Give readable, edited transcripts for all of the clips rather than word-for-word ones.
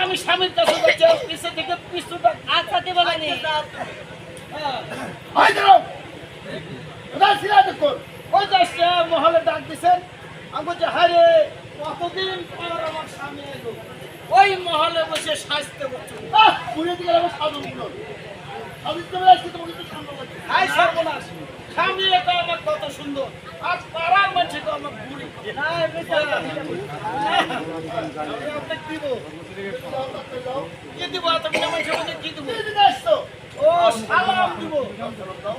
আমি স্বামীর কাছে পিছনে থেকে পিছুটা আচ্ছাতে বলেনি মহলে ডাক দিচ্ছেন আমি বলছি হারে কতদিন পর আমার স্বামী এলো ওই মহলে বসে সাজতে বলছে স্বামী এটা আমার কত সুন্দর আজ পাড়ার মানুষ তো আমার বুড়ি কি দিব কি দিব ও সালাম দিব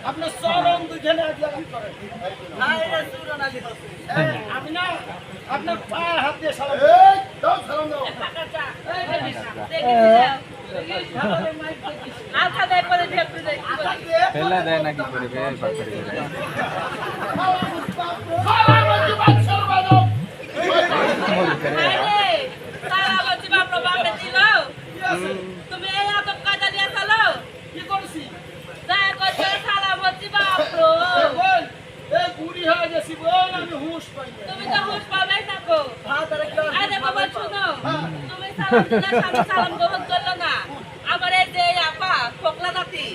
আপনি চরম দুইখানে আমি না আপনার পায়ে হাত দিয়ে সালাম দাও ফেলা দেয় নাকি করে তুমি এই আদব কাজা দিয়ে চালো কি করছি বুড়ি হয়ে গেছি বল আমি হুঁশ পাই তুমি তো হুঁশ পাবেই থাকো আরে বাবা শুনো তুমি সালাম দিলে সালাম গ্রহণ করলো না আমার এই যে আপা ফোকলা নাতি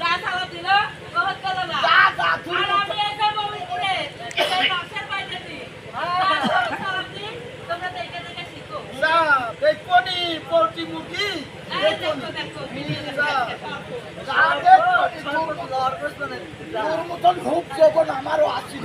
যা সালাম দিল গ্রহণ করলো না আর আমি এই যে বমি করে এই বাক্সের বাইরে দিই সালাম দিই তোমরা দেখে দেখে শিখো না দেখো নি পোল্ট্রি মুরগি দেখো তোর মতন খুব যখন আমারও আছে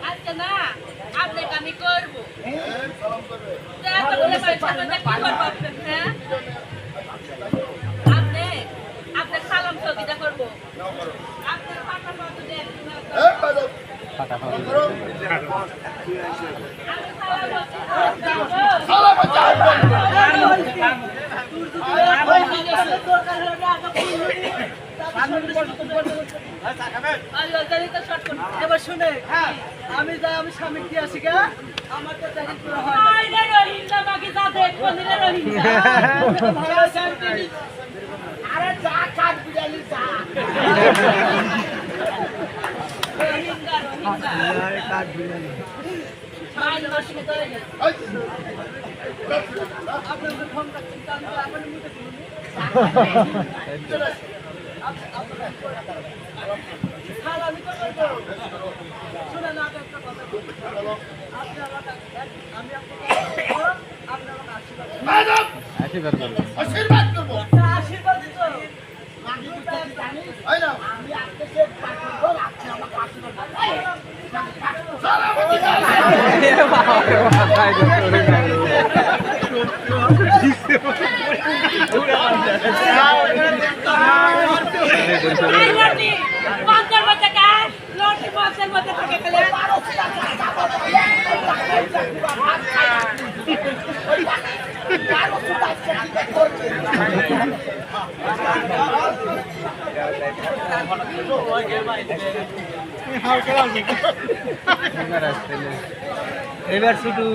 আজকে না আপনাকে আমি করবো হ্যাঁ আপনি সালাম চৌকিটা করবো আপনার এবার শুনে আমি যাই আমি স্বামী কি আসি গা আমার তো জাহির করা হয় রোহিঙ্গা বাকি যা দেখবো নিলে রোহিঙ্গা আরে যা কাট বিড়ালি যা রোহিঙ্গা কাঠ বিড়ালি আপনাদের ফোন করছেন আপনার মুখে আমি তো শুনে না একটা কথা আপনি আমাকে আমি আপনার আশীর্বাদ করবো আশীর্বাদ করবো আশীর্বাদ দিত আমি আপনাকে আশীর্বাদ এই লটি মঞ্চের মধ্যে কাজ লটি মঞ্চের মধ্যে থাকে গেলে এবার শুধু